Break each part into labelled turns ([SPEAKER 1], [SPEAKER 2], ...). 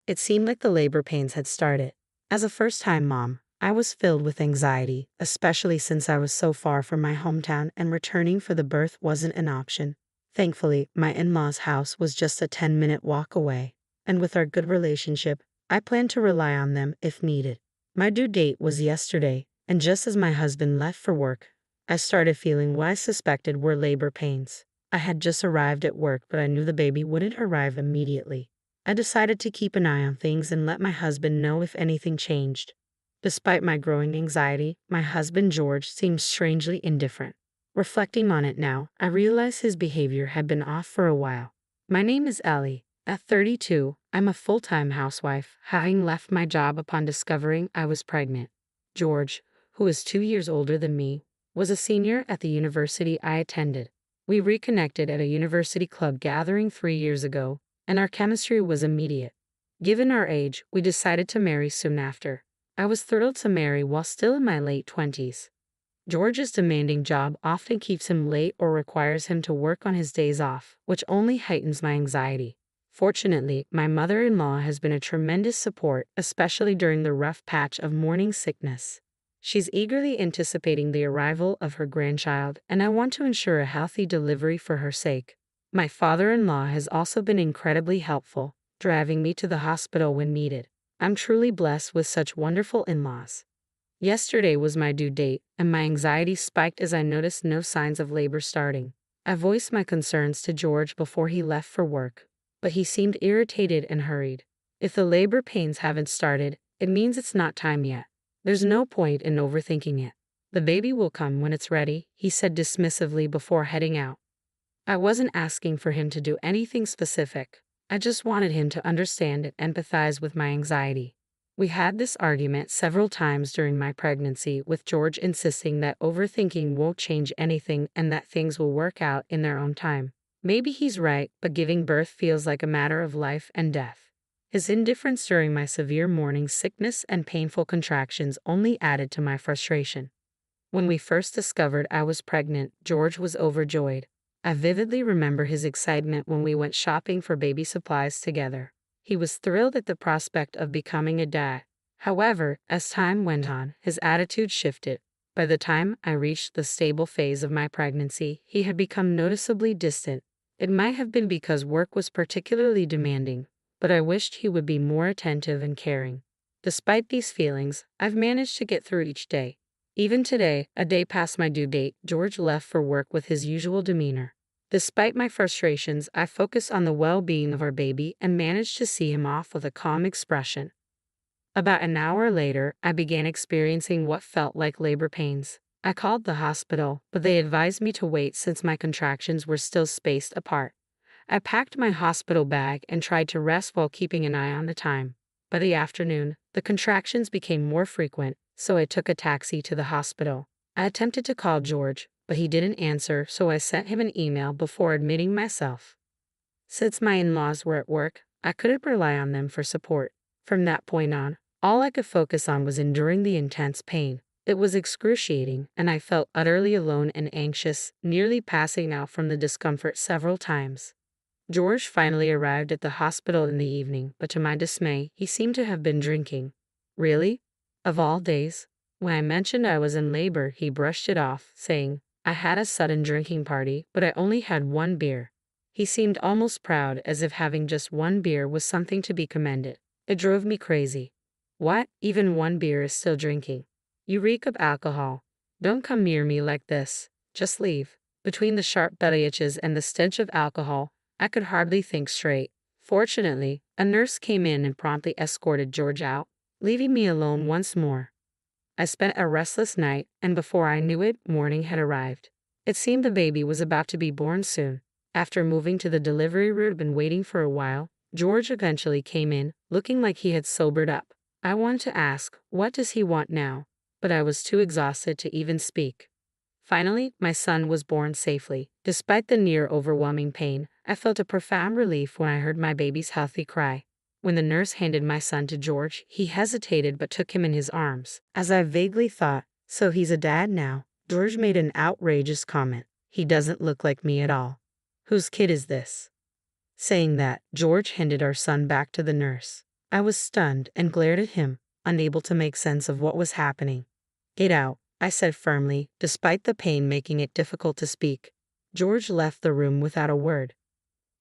[SPEAKER 1] It seemed like the labor pains had started. As a first-time mom, I was filled with anxiety, especially since I was so far from my hometown and returning for the birth wasn't an option. Thankfully, my in-laws' house was just a 10-minute walk away, and with our good relationship, I planned to rely on them if needed. My due date was yesterday, and just as my husband left for work, I started feeling what I suspected were labor pains. I had just arrived at work, but I knew the baby wouldn't arrive immediately. I decided to keep an eye on things and let my husband know if anything changed. Despite my growing anxiety, my husband George seemed strangely indifferent. Reflecting on it now, I realized his behavior had been off for a while. My name is Ellie. At 32, I'm a full-time housewife, having left my job upon discovering I was pregnant. George, who is 2 years older than me, was a senior at the university I attended. We reconnected at a university club gathering 3 years ago, and our chemistry was immediate. Given our age, we decided to marry soon after. I was thrilled to marry while still in my late 20s. George's demanding job often keeps him late or requires him to work on his days off, which only heightens my anxiety. Fortunately, my mother-in-law has been a tremendous support, especially during the rough patch of morning sickness. She's eagerly anticipating the arrival of her grandchild, and I want to ensure a healthy delivery for her sake. My father-in-law has also been incredibly helpful, driving me to the hospital when needed. I'm truly blessed with such wonderful in-laws. Yesterday was my due date, and my anxiety spiked as I noticed no signs of labor starting. I voiced my concerns to George before he left for work, but he seemed irritated and hurried. If the labor pains haven't started, it means it's not time yet. There's no point in overthinking it. The baby will come when it's ready, he said dismissively before heading out. I wasn't asking for him to do anything specific. I just wanted him to understand and empathize with my anxiety. We had this argument several times during my pregnancy, with George insisting that overthinking won't change anything and that things will work out in their own time. Maybe he's right, but giving birth feels like a matter of life and death. His indifference during my severe morning sickness and painful contractions only added to my frustration. When we first discovered I was pregnant, George was overjoyed. I vividly remember his excitement when we went shopping for baby supplies together. He was thrilled at the prospect of becoming a dad. However, as time went on, his attitude shifted. By the time I reached the stable phase of my pregnancy, he had become noticeably distant. It might have been because work was particularly demanding, but I wished he would be more attentive and caring. Despite these feelings, I've managed to get through each day. Even today, a day past my due date, George left for work with his usual demeanor. Despite my frustrations, I focused on the well-being of our baby and managed to see him off with a calm expression. About an hour later, I began experiencing what felt like labor pains. I called the hospital, but they advised me to wait since my contractions were still spaced apart. I packed my hospital bag and tried to rest while keeping an eye on the time. By the afternoon, the contractions became more frequent, so I took a taxi to the hospital. I attempted to call George, but he didn't answer, so I sent him an email before admitting myself. Since my in-laws were at work, I couldn't rely on them for support. From that point on, all I could focus on was enduring the intense pain. It was excruciating, and I felt utterly alone and anxious, nearly passing out from the discomfort several times. George finally arrived at the hospital in the evening, but to my dismay, he seemed to have been drinking. Really? Of all days? When I mentioned I was in labor, he brushed it off, saying, "I had a sudden drinking party, but I only had one beer." He seemed almost proud, as if having just one beer was something to be commended. It drove me crazy. What? Even one beer is still drinking? You reek of alcohol. Don't come near me like this. Just leave. Between the sharp belly itches and the stench of alcohol, I could hardly think straight. Fortunately, a nurse came in and promptly escorted George out, leaving me alone once more. I spent a restless night, and before I knew it, morning had arrived. It seemed the baby was about to be born soon. After moving to the delivery room and waiting for a while, George eventually came in, looking like he had sobered up. I wanted to ask, what does he want now? But I was too exhausted to even speak. Finally, my son was born safely. Despite the near overwhelming pain, I felt a profound relief when I heard my baby's healthy cry. When the nurse handed my son to George, he hesitated but took him in his arms. As I vaguely thought, "So he's a dad now," George made an outrageous comment. "He doesn't look like me at all. Whose kid is this?" Saying that, George handed our son back to the nurse. I was stunned and glared at him, unable to make sense of what was happening. "Get out," I said firmly, despite the pain making it difficult to speak. George left the room without a word.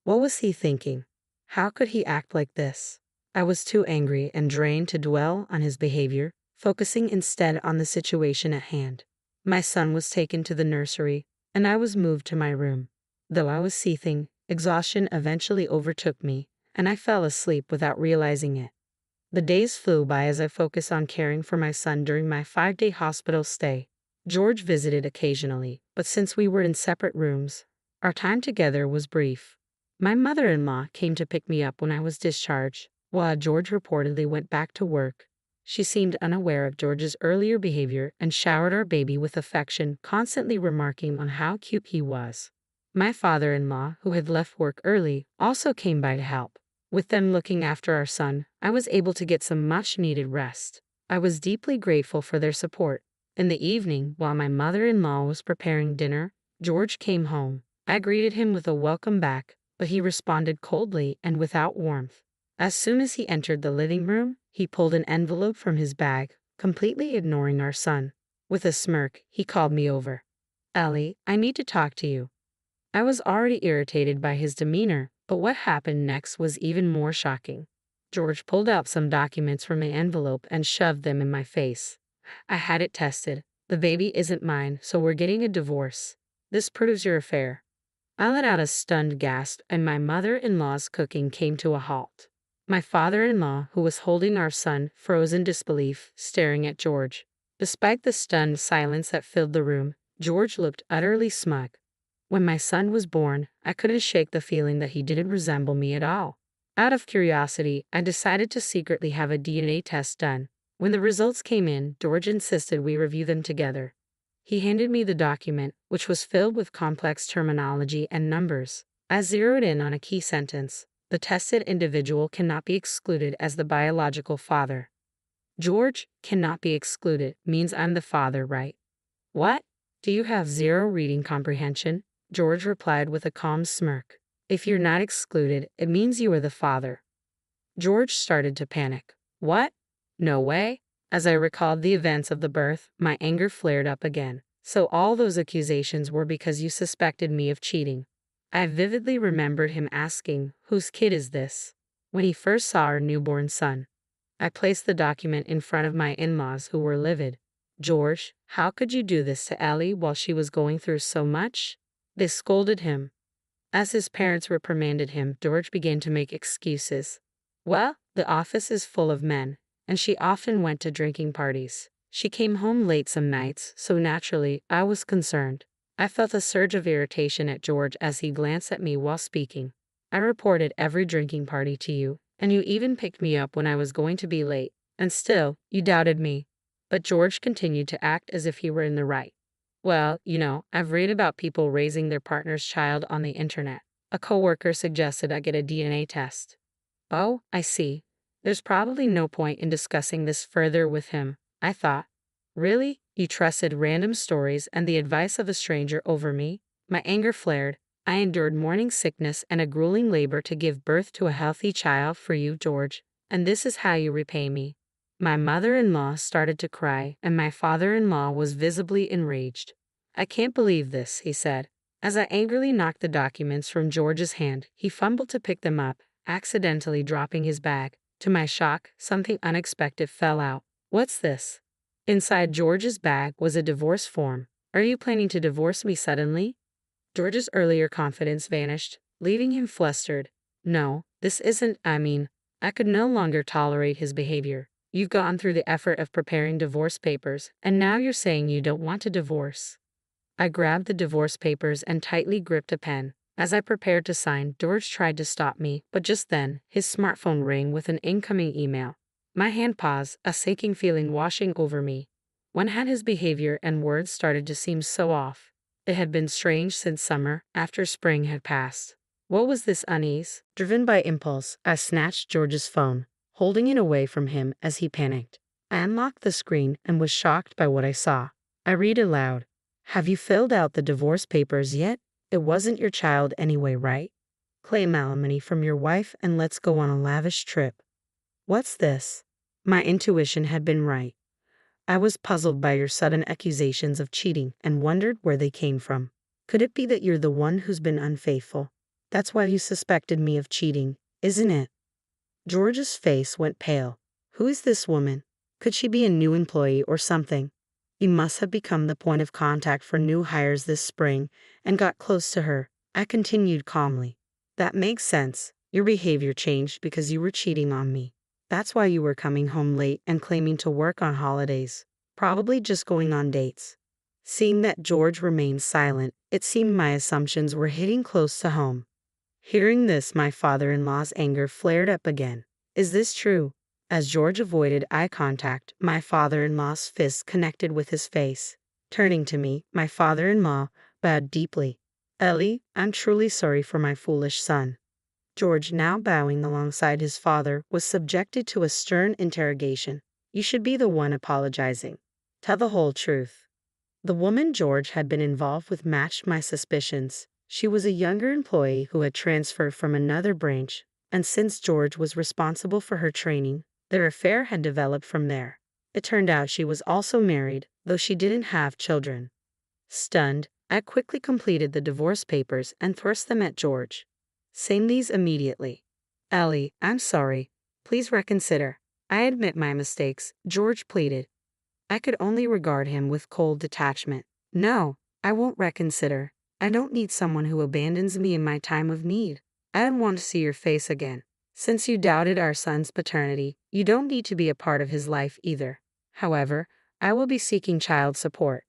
[SPEAKER 1] What was he thinking? How could he act like this? I was too angry and drained to dwell on his behavior, focusing instead on the situation at hand. My son was taken to the nursery, and I was moved to my room. Though I was seething, exhaustion eventually overtook me, and I fell asleep without realizing it. The days flew by as I focused on caring for my son during my 5-day hospital stay. George visited occasionally, but since we were in separate rooms, our time together was brief. My mother-in-law came to pick me up when I was discharged, while George reportedly went back to work. She seemed unaware of George's earlier behavior and showered our baby with affection, constantly remarking on how cute he was. My father-in-law, who had left work early, also came by to help. With them looking after our son, I was able to get some much-needed rest. I was deeply grateful for their support. In the evening, while my mother-in-law was preparing dinner, George came home. I greeted him with a welcome back, but he responded coldly and without warmth. As soon as he entered the living room, he pulled an envelope from his bag, completely ignoring our son. With a smirk, he called me over. "Ellie, I need to talk to you." I was already irritated by his demeanor, but what happened next was even more shocking. George pulled out some documents from an envelope and shoved them in my face. "I had it tested. The baby isn't mine, so we're getting a divorce. This proves your affair." I let out a stunned gasp, and my mother-in-law's cooking came to a halt. My father-in-law, who was holding our son, froze in disbelief, staring at George. Despite the stunned silence that filled the room, George looked utterly smug. When my son was born, I couldn't shake the feeling that he didn't resemble me at all. Out of curiosity, I decided to secretly have a DNA test done. When the results came in, George insisted we review them together. He handed me the document, which was filled with complex terminology and numbers. I zeroed in on a key sentence. "The tested individual cannot be excluded as the biological father." "George, cannot be excluded means I'm the father, right?" "What? Do you have zero reading comprehension?" George replied with a calm smirk. "If you're not excluded, it means you are the father." George started to panic. "What? No way." As I recalled the events of the birth, my anger flared up again. "So all those accusations were because you suspected me of cheating." I vividly remembered him asking, "Whose kid is this?" when he first saw our newborn son. I placed the document in front of my in-laws, who were livid. "George, how could you do this to Ellie while she was going through so much?" They scolded him. As his parents reprimanded him, George began to make excuses. "Well, the office is full of men, and she often went to drinking parties. She came home late some nights, so naturally, I was concerned." I felt a surge of irritation at George as he glanced at me while speaking. "I reported every drinking party to you, and you even picked me up when I was going to be late, and still, you doubted me." But George continued to act as if he were in the right. "Well, I've read about people raising their partner's child on the internet. A coworker suggested I get a DNA test." "Oh, I see. There's probably no point in discussing this further with him," I thought. "Really? You trusted random stories and the advice of a stranger over me?" My anger flared. "I endured morning sickness and a grueling labor to give birth to a healthy child for you, George, and this is how you repay me." My mother-in-law started to cry, and my father-in-law was visibly enraged. "I can't believe this," he said. As I angrily knocked the documents from George's hand, he fumbled to pick them up, accidentally dropping his bag. To my shock, something unexpected fell out. "What's this?" Inside George's bag was a divorce form. "Are you planning to divorce me suddenly?" George's earlier confidence vanished, leaving him flustered. "No, this isn't, I could no longer tolerate his behavior. You've gone through the effort of preparing divorce papers, and now you're saying you don't want a divorce." I grabbed the divorce papers and tightly gripped a pen. As I prepared to sign, George tried to stop me, but just then, his smartphone rang with an incoming email. My hand paused, a sinking feeling washing over me. When had his behavior and words started to seem so off? It had been strange since summer, after spring had passed. What was this unease? Driven by impulse, I snatched George's phone, holding it away from him as he panicked. I unlocked the screen and was shocked by what I saw. I read aloud. "Have you filled out the divorce papers yet? It wasn't your child anyway, right? Claim alimony from your wife and let's go on a lavish trip." What's this? My intuition had been right. I was puzzled by your sudden accusations of cheating and wondered where they came from. Could it be that you're the one who's been unfaithful? That's why you suspected me of cheating, isn't it? George's face went pale. Who is this woman? Could she be a new employee or something? He must have become the point of contact for new hires this spring and got close to her. I continued calmly. That makes sense. Your behavior changed because you were cheating on me. That's why you were coming home late and claiming to work on holidays. Probably just going on dates. Seeing that George remained silent, it seemed my assumptions were hitting close to home. Hearing this, my father-in-law's anger flared up again. Is this true? As George avoided eye contact, my father-in-law's fist connected with his face. Turning to me, my father-in-law bowed deeply. Ellie, I'm truly sorry for my foolish son. George, now bowing alongside his father, was subjected to a stern interrogation. You should be the one apologizing. Tell the whole truth. The woman George had been involved with matched my suspicions. She was a younger employee who had transferred from another branch, and since George was responsible for her training, their affair had developed from there. It turned out she was also married, though she didn't have children. Stunned, I quickly completed the divorce papers and thrust them at George. Sign these immediately. Ellie, I'm sorry. Please reconsider. I admit my mistakes, George pleaded. I could only regard him with cold detachment. No, I won't reconsider. I don't need someone who abandons me in my time of need. I don't want to see your face again. Since you doubted our son's paternity, you don't need to be a part of his life either. However, I will be seeking child support.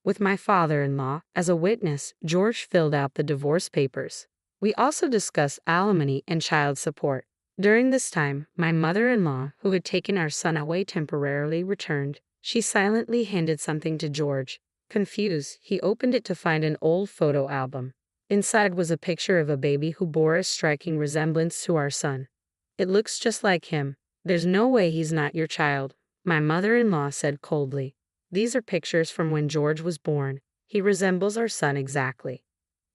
[SPEAKER 1] With my father-in-law as a witness, George filled out the divorce papers. We also discussed alimony and child support. During this time, my mother-in-law, who had taken our son away temporarily, returned. She silently handed something to George. Confused, he opened it to find an old photo album. Inside was a picture of a baby who bore a striking resemblance to our son. It looks just like him. There's no way he's not your child, my mother-in-law said coldly. These are pictures from when George was born. He resembles our son exactly.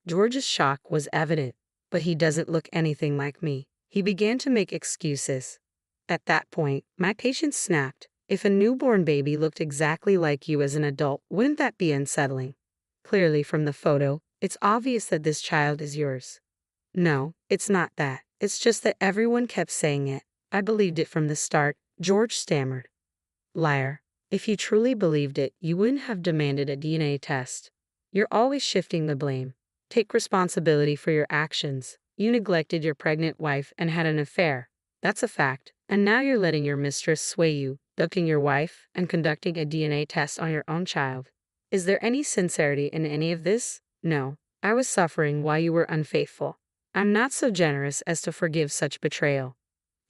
[SPEAKER 1] George's shock was evident, but he doesn't look anything like me. He began to make excuses. At that point, my patience snapped. If a newborn baby looked exactly like you as an adult, wouldn't that be unsettling? Clearly from the photo, it's obvious that this child is yours. No, it's not that. It's just that everyone kept saying it. I believed it from the start, George stammered. Liar. If you truly believed it, you wouldn't have demanded a DNA test. You're always shifting the blame. Take responsibility for your actions. You neglected your pregnant wife and had an affair. That's a fact. And now you're letting your mistress sway you, ducking your wife, and conducting a DNA test on your own child. Is there any sincerity in any of this? No. I was suffering while you were unfaithful. I'm not so generous as to forgive such betrayal.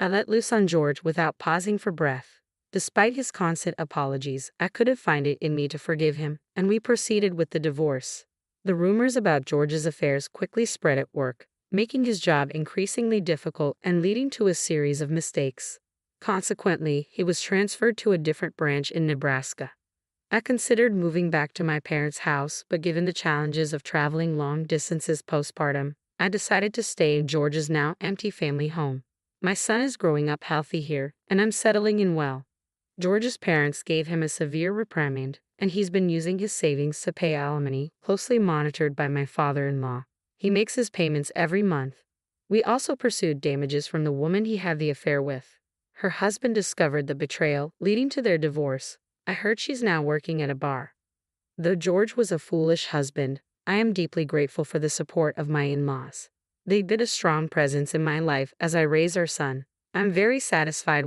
[SPEAKER 1] I let loose on George without pausing for breath. Despite his constant apologies, I couldn't find it in me to forgive him, and we proceeded with the divorce. The rumors about George's affairs quickly spread at work, making his job increasingly difficult and leading to a series of mistakes. Consequently, he was transferred to a different branch in Nebraska. I considered moving back to my parents' house, but given the challenges of traveling long distances postpartum, I decided to stay in George's now empty family home. My son is growing up healthy here, and I'm settling in well. George's parents gave him a severe reprimand, and he's been using his savings to pay alimony, closely monitored by my father-in-law. He makes his payments every month. We also pursued damages from the woman he had the affair with. Her husband discovered the betrayal, leading to their divorce. I heard she's now working at a bar. Though George was a foolish husband, I am deeply grateful for the support of my in-laws. They've been a strong presence in my life as I raise our son. I'm very satisfied with